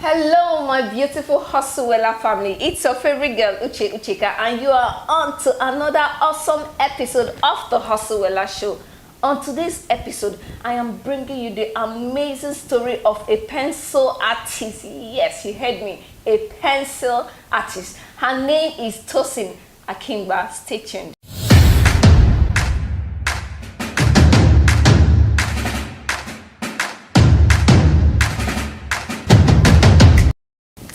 Hello, my beautiful Hustlewella family. It's your favorite girl, Uche Ucheka, and you are on to another awesome episode of the Hustlewella Show. On today's episode, I am bringing you the amazing story of a pencil artist. Yes, you heard me, a pencil artist. Her name is Tosin Akingba. Stay tuned.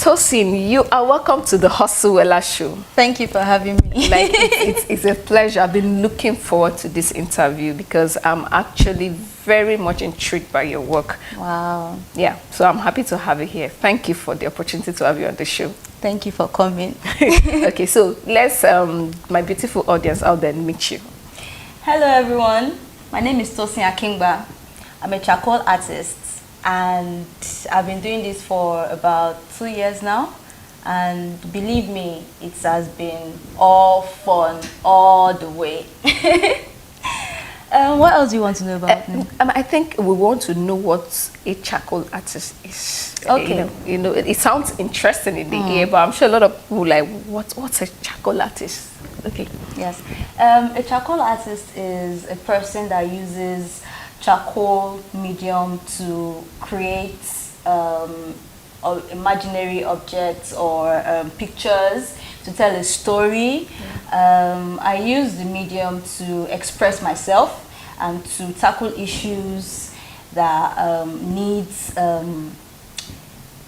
Tosin, you are welcome to the Hustlewella Show. Thank you for having me. It's a pleasure. I've been looking forward to this interview because I'm actually very much intrigued by your work. Wow. Yeah, so I'm happy to have you here. Thank you for the opportunity to have you on the show. Thank you for coming. Okay, so let's, my beautiful audience out there, meet you. Hello everyone. My name is Tosin Akingba. I'm a charcoal artist. And I've been doing this for about 2 years now, and believe me, it has been all fun all the way. What else do you want to know about me? I think we want to know what a charcoal artist is. Okay. You know, it sounds interesting in the ear, but I'm sure a lot of people like, what's a charcoal artist? Okay. Yes. A charcoal artist is a person that uses charcoal medium to create imaginary objects or pictures to tell a story. I use the medium to express myself and to tackle issues that needs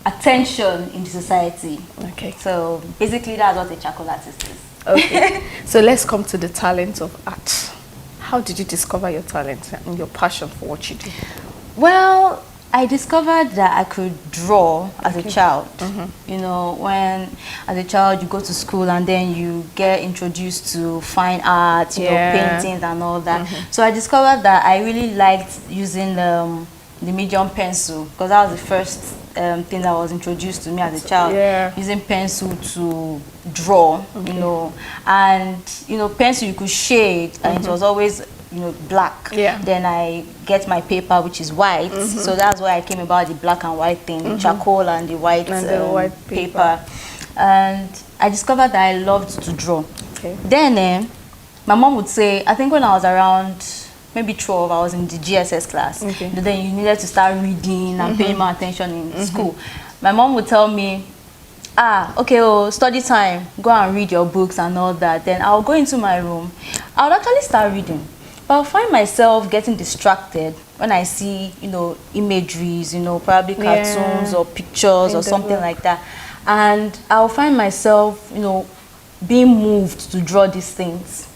attention in the society. Okay. So basically that's what a charcoal artist is. Okay. So let's come to the talent of art. How did you discover your talent and your passion for what you do? Well, I discovered that I could draw as a child. You know, when as a child you go to school and then you get introduced to fine art, you know, paintings and all that. So I discovered that I really liked using the medium pencil because that was the first thing that was introduced to me as a child. Using pencil to draw, you know, and you know, pencil you could shade, and it was always, you know, black. Then I get my paper, which is white. So that's why I came about the black and white thing, the charcoal and the white, paper. And I discovered that I loved to draw. Then my mom would say, I think when I was around maybe 12, I was in the GSS class. Then you needed to start reading and paying more attention in school. My mom would tell me, okay, oh, study time, go and read your books and all that. Then I'll go into my room. I would actually start reading. But I'll find myself getting distracted when I see, you know, imageries, you know, probably cartoons or pictures or something like that. And I'll find myself, you know, being moved to draw these things.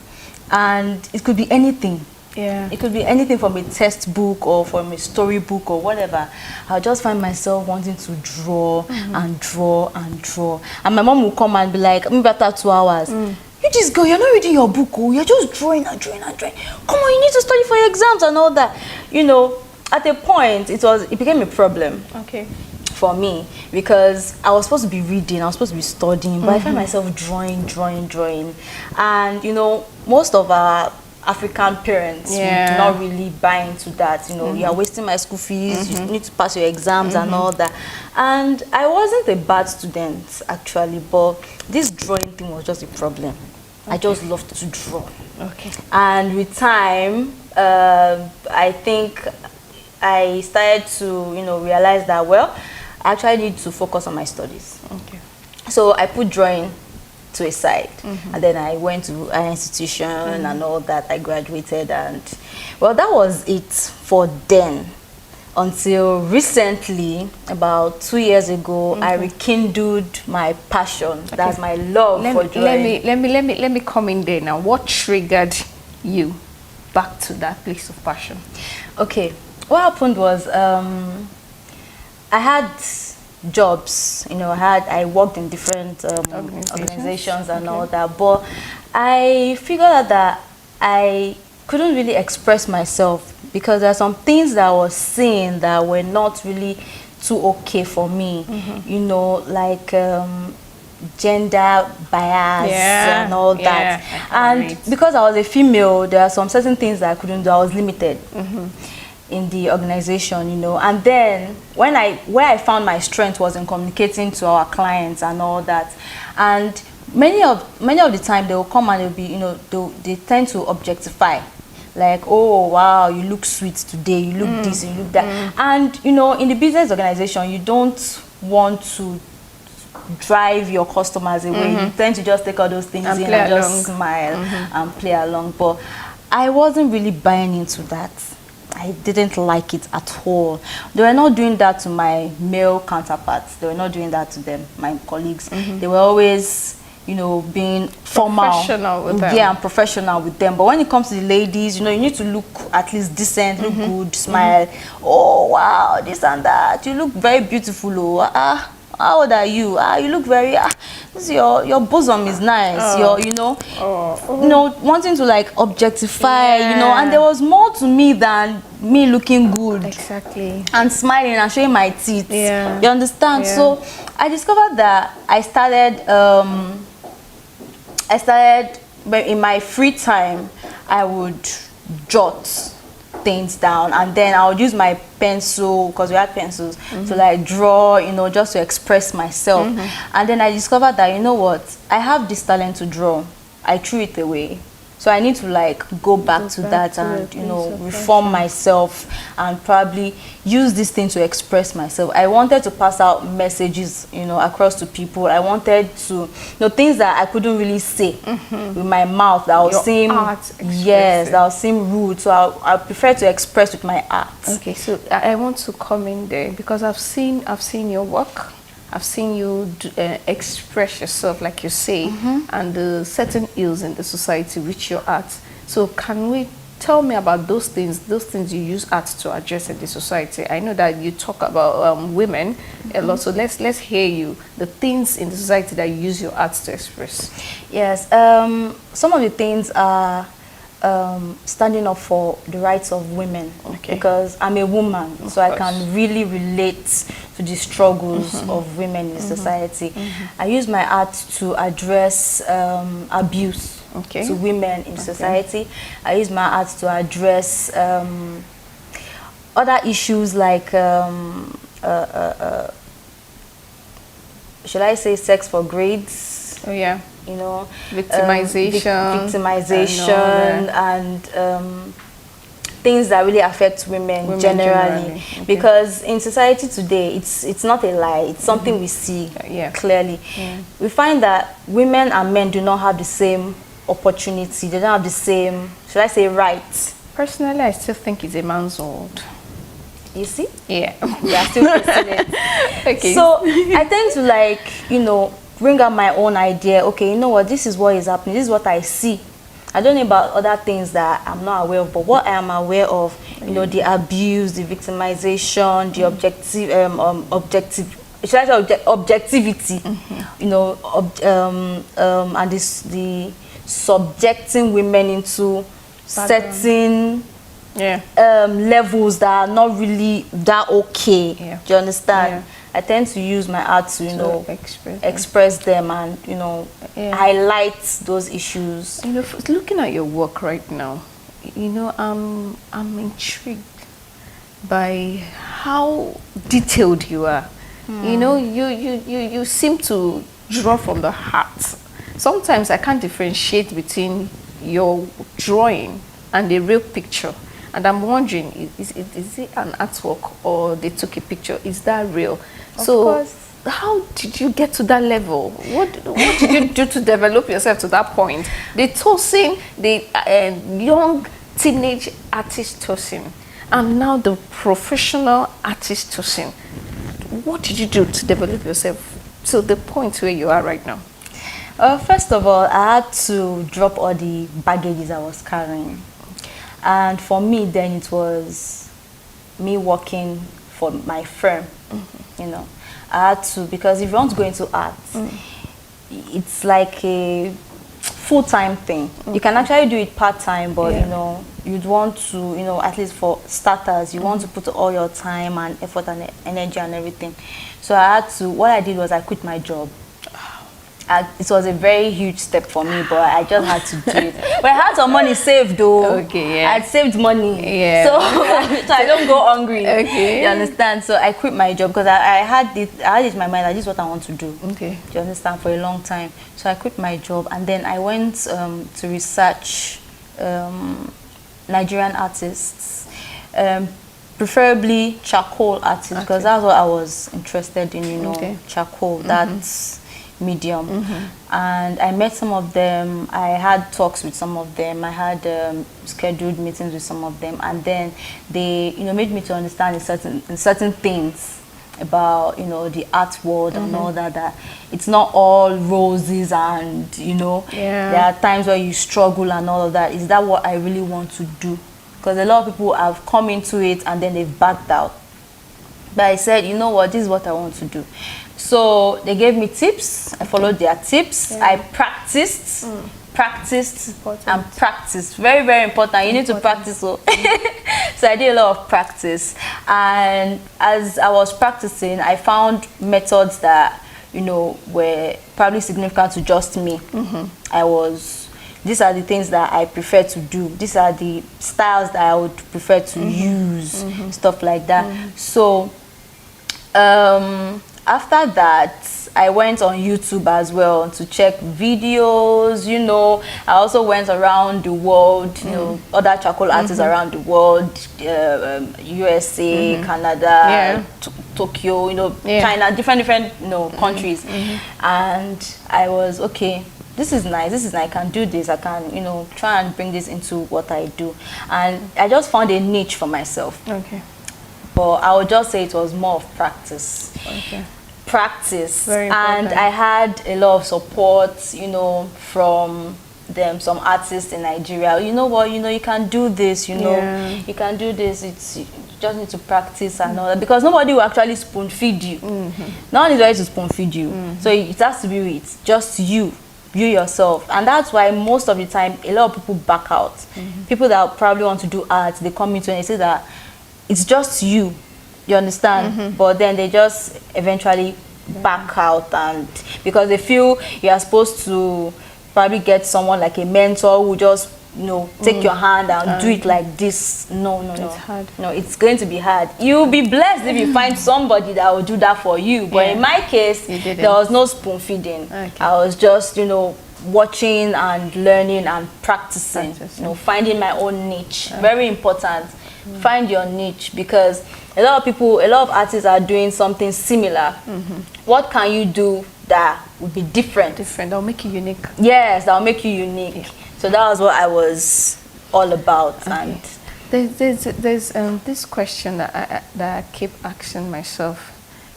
And it could be anything. It could be anything from a textbook or from a storybook or whatever. I'll just find myself wanting to draw and draw and draw. And my mom will come and be like, maybe after 2 hours, you just go, you're not reading your book, oh, you're just drawing and drawing and drawing. Come on, you need to study for your exams and all that. You know, at a point, it became a problem. For me, because I was supposed to be reading, I was supposed to be studying, but I find myself drawing. And, you know, most of our African parents do not really buy into that. You know, you're wasting my school fees, you need to pass your exams and all that. And I wasn't a bad student, actually, but this drawing thing was just a problem. I just loved to draw. And with time, I think I started to, you know, realize that, well, I actually need to focus on my studies. So I put drawing to a side, and then I went to an institution and all that. I graduated, and well, that was it for then. Until recently, about 2 years ago, I rekindled my passion. That's my love for drawing. Let me come in there now. What triggered you back to that place of passion? Okay, what happened was I had jobs, you know, I worked in different organizations and all that, but I figured out that I couldn't really express myself because there are some things that I was seeing that were not really too okay for me, you know, like gender bias and all that. And because I was a female, there are some certain things that I couldn't do. I was limited. in the organization, you know. And then where I found my strength was in communicating to our clients and all that. And many of the time they will come and they'll be, you know, they tend to objectify, like, oh wow, you look sweet today, you look this, you look that. And you know, in the business organization, you don't want to drive your customers away. You tend to just take all those things in and just smile and play along. But I wasn't really buying into that. I didn't like it at all. They were not doing that to my male counterparts. They were not doing that to them, my colleagues. They were always, you know, being formal, professional with them. Yeah, and professional with them. But when it comes to the ladies, you know, you need to look at least decent, look good, smile. Oh wow, this and that. You look very beautiful. Oh, how old are you? You look very. This your bosom is nice. You know, wanting to like objectify. You know, and there was more to me than me looking good. Exactly. And smiling and showing my teeth. Yeah. You understand? Yeah. So I discovered that I started in my free time, I would jot things down, and then I would use my pencil, because we had pencils, to like draw, you know, just to express myself. And then I discovered that, you know what, I have this talent to draw. I threw it away. So I need to like go back to that and, you know, reform myself and probably use this thing to express myself. I wanted to pass out messages, you know, across to people. I wanted to, you know, things that I couldn't really say with my mouth, that would seem, yes, that would seem rude. So I prefer to express with my art. Okay, so I want to come in there because I've seen your work. I've seen you express yourself, like you say, and the certain ills in the society with your art. So can we tell me about those things you use art to address in the society? I know that you talk about women a lot, so let's hear you, the things in the society that you use your art to express. Yes, some of the things are standing up for the rights of women, because I'm a woman, so I can really relate to the struggles of women in society. I use my art to address abuse to women in society. I use my art to address other issues like should I say sex for grades? Oh yeah. You know, victimization, and things that really affect women generally. Because in society today, it's not a lie, it's something we see clearly. We find that women and men do not have the same opportunity, they don't have the same, should I say, rights. Personally, I still think it's a man's world. You see? Yeah. We are still facing it. Okay. So I tend to, like, you know, bring up my own idea. Okay, you know what, this is what is happening, this is what I see. I don't know about other things that I'm not aware of, but what I am aware of, you know, the abuse, the victimization, the objectivity, you know, and the subjecting women into certain levels that are not really that okay. Do you understand? I tend to use my art to, you know, express them and, you know, highlight those issues. You know, looking at your work right now, you know, I'm intrigued by how detailed you are. You know, you seem to draw from the heart. Sometimes I can't differentiate between your drawing and the real picture. And I'm wondering, is it an artwork or they took a picture? Is that real? So how did you get to that level? What did you do to develop yourself to that point? The Tosin, the young teenage artist Tosin, and now the professional artist Tosin. What did you do to develop yourself to the point where you are right now? First of all, I had to drop all the baggages I was carrying. And for me, then it was me working for my firm. You know, I had to, because if you want to go into art, it's like a full-time thing. You can actually do it part-time, but you know, you'd want to, you know, at least for starters, you want to put all your time and effort and energy and everything. So I had to, what I did was I quit my job. it was a very huge step for me, but I just had to do it. But I had some money saved though. Okay, yeah. I had saved money. Yeah. So, so I don't go hungry. Okay. You understand? So I quit my job because I had it in my mind that this is what I want to do. Okay. Do you understand? For a long time. So I quit my job and then I went to research Nigerian artists. Preferably charcoal artists, because that's what I was interested in, you know, charcoal, that's medium. And I met some of them, I had talks with some of them, I had scheduled meetings with some of them, and then they, you know, made me to understand in certain things about, you know, the art world and all that it's not all roses and, you know, there are times where you struggle and all of that. Is that what I really want to do? Because a lot of people have come into it and then they've backed out. But I said, you know what, this is what I want to do. So they gave me tips. I followed their tips. I practiced, and practiced. Very, very important. You need to practice. So, so I did a lot of practice. And as I was practicing, I found methods that, you know, were probably significant to just me. These are the things that I prefer to do. These are the styles that I would prefer to use, stuff like that. So after that, I went on YouTube as well to check videos, you know. I also went around the world, you know, other charcoal artists around the world, USA, Canada, Tokyo, you know, China, different, you know, countries. And I was, okay, this is nice, I can do this, I can, you know, try and bring this into what I do. And I just found a niche for myself. Okay. But I would just say it was more of practice. Okay. Practice. Very important. And I had a lot of support, you know, from them, some artists in Nigeria. You know what, you know, you can do this, you know, you can do this, you just need to practice and all that, because nobody will actually spoon feed you. No one is ready to spoon feed you. So it has to be with just you yourself. And that's why most of the time a lot of people back out. People that probably want to do art, they come into and they say that it's just you understand? But then they just eventually back out, and because they feel you are supposed to probably get someone like a mentor who just, you know, take your hand and do it like this. No, it's hard. No, it's going to be hard. You'll be blessed if you find somebody that will do that for you. But in my case, there was no spoon feeding. I was just, you know, watching and learning and practicing, you know, finding my own niche. Very important. Find your niche, because a lot of artists are doing something similar. What can you do that would be different? That'll make you unique. Yes, that'll make you unique. So that was what I was all about. And there's this question that I keep asking myself.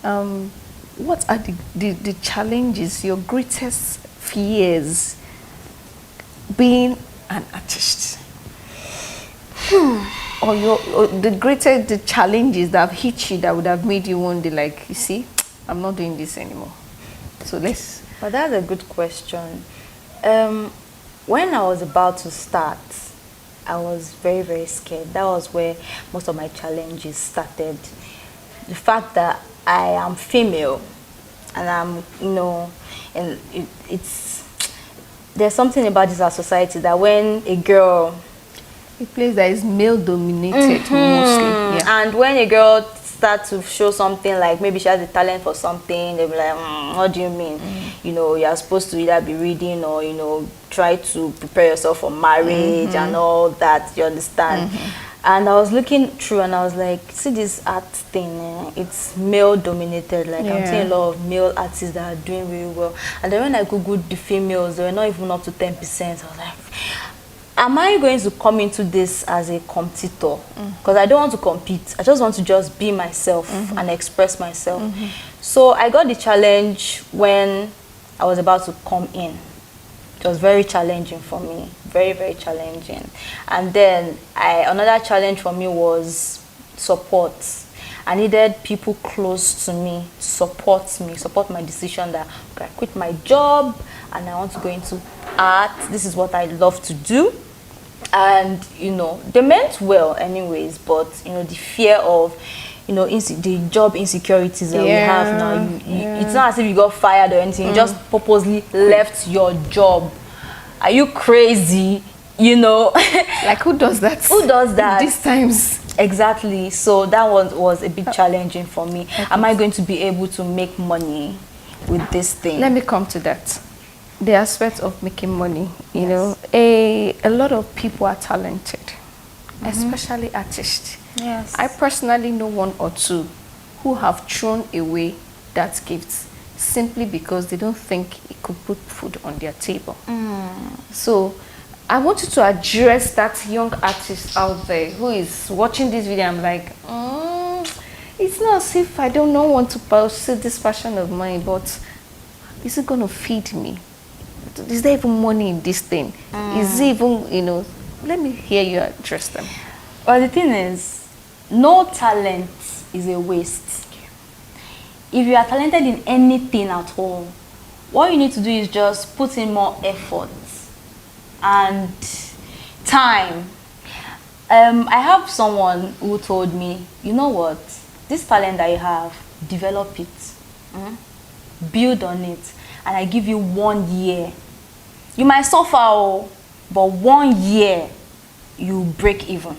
What are the challenges, your greatest fears being an artist? Or the challenges that have hit you that would have made you one day, like, you see, I'm not doing this anymore. So let's. But that's a good question. When I was about to start, I was very, very scared. That was where most of my challenges started. The fact that I am female, and I'm, you know, and there's something about this our society that when a girl, a place that is male dominated mostly, and when a girl starts to show something, like maybe she has a talent for something, they'll be like, what do you mean? You know, you're supposed to either be reading or, you know, try to prepare yourself for marriage and all that, you understand? And I was looking through and I was like, see this art thing, it's male dominated. Like I'm seeing a lot of male artists that are doing really well. And then when I googled the females, they were not even up to 10%. I was like, am I going to come into this as a competitor? Because I don't want to compete. I just want to just be myself and express myself. So I got the challenge when I was about to come in. It was very challenging for me. Very, very challenging. And then another challenge for me was support. I needed people close to me, support my decision that, okay, I quit my job and I want to go into art. This is what I love to do. And, you know, they meant well anyways, but, you know, the fear of, you know, the job insecurities that we have now. It's not as if you got fired or anything. You just purposely left your job. Are you crazy? You know, like who does that? Who does that? These times. Exactly. So that one was a bit challenging for me. Okay. Am I going to be able to make money with this thing? Let me come to that. The aspect of making money. You know, a lot of people are talented, especially artists. Yes. I personally know one or two who have thrown away that gift simply because they don't think it could put food on their table. So I want you to address that young artist out there who is watching this video. I'm like, it's not as if I don't want to pursue this passion of mine, but is it going to feed me? Is there even money in this thing? Is it even, you know, let me hear you address them. Well, the thing is, no talent is a waste. If you are talented in anything at all, what you need to do is just put in more effort and time. I have someone who told me, you know what, this talent that you have, develop it, build on it, and I give you 1 year. You might suffer, but 1 year you break even.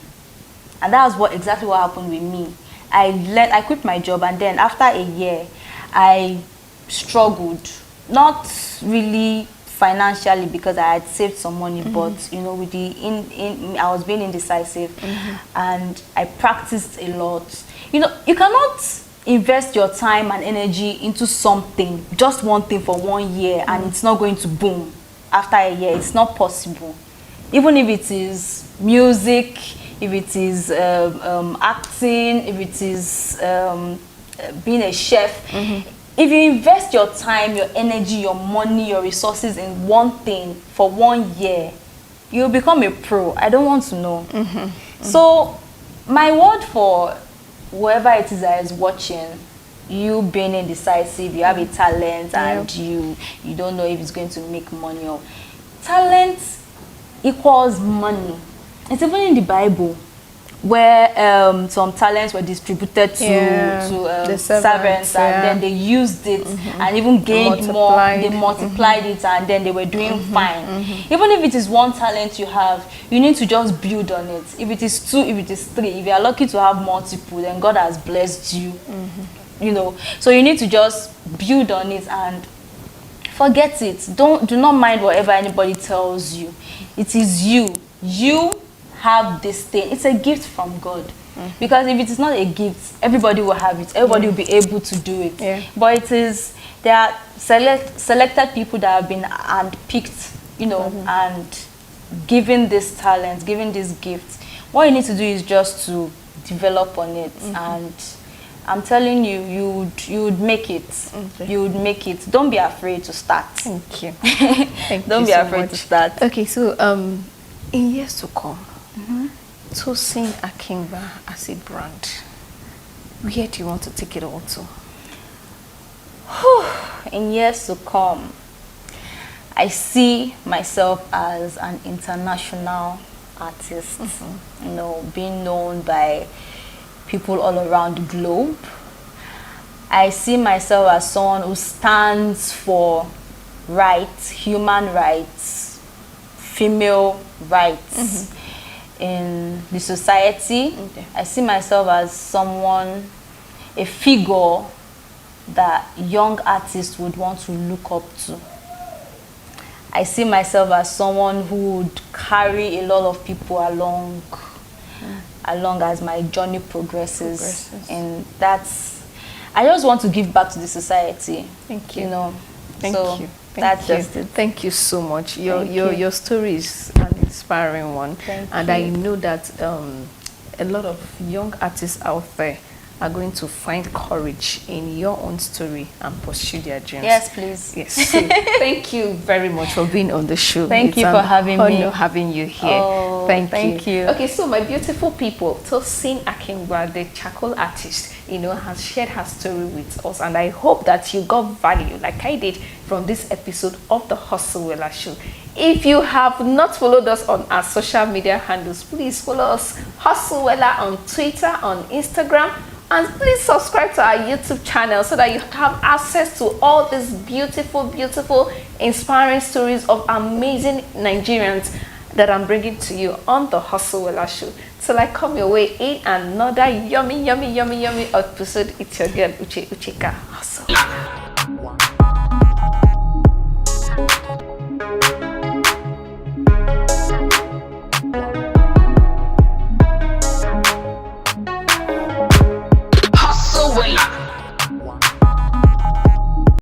And that's exactly what happened with me. I quit my job, and then after a year I struggled, not really financially because I had saved some money, but you know, with I was being indecisive, and I practiced a lot. You know, you cannot invest your time and energy into something, just one thing for 1 year, and it's not going to boom after a year. It's not possible. Even if it is music, if it is acting, if it is being a chef, if you invest your time, your energy, your money, your resources in one thing for 1 year, you'll become a pro. I don't want to know. So my word for whoever it is that is watching, you being indecisive, you have a talent and you don't know if it's going to make money, or talent equals money. It's even in the Bible, where some talents were distributed to the servants, and then they used it and even gained more. They multiplied it, and then they were doing fine. Even if it is one talent you have, you need to just build on it. If it is 2, if it is 3, if you are lucky to have multiple, then God has blessed you. You know, so you need to just build on it and forget it. Do not mind whatever anybody tells you. It is you. You have this thing. It's a gift from God. Because if it is not a gift, everybody will have it. Everybody will be able to do it. But there are selected people that have been handpicked, you know, and given this talent, given this gift. What you need to do is just to develop on it, and I'm telling you, you would make it. You would make it. Don't be afraid to start. Thank you. Don't be afraid to start. Okay, so in years to come, Tosin Akingba as a brand, where do you want to take it all to? In years to come, I see myself as an international artist. You know, being known by people all around the globe. I see myself as someone who stands for rights, human rights, female rights in the society. I see myself as someone, a figure that young artists would want to look up to. I see myself as someone who would carry a lot of people along as my journey progresses. And I just want to give back to the society. Thank you. You know, Thank you. That's just it. Thank you so much. Your story is an inspiring one. Thank you. I know that a lot of young artists out there are going to find courage in your own story and pursue their dreams. Yes, please. Yes. So, thank you very much for being on the show. Thank you for having me. It's an honor having you here. Oh, thank you. Okay, so my beautiful people, Tosin Akingba, the charcoal artist, you know, has shared her story with us, and I hope that you got value, like I did, from this episode of the Hustle Wella Show. If you have not followed us on our social media handles, please follow us, Hustle Wella, on Twitter, on Instagram, And please subscribe to our YouTube channel so that you have access to all these beautiful, beautiful, inspiring stories of amazing Nigerians that I'm bringing to you on the Hustle Wella Show. Till I come your way in another yummy, yummy, yummy, yummy episode. It's your girl, Uche Ucheka Hustle.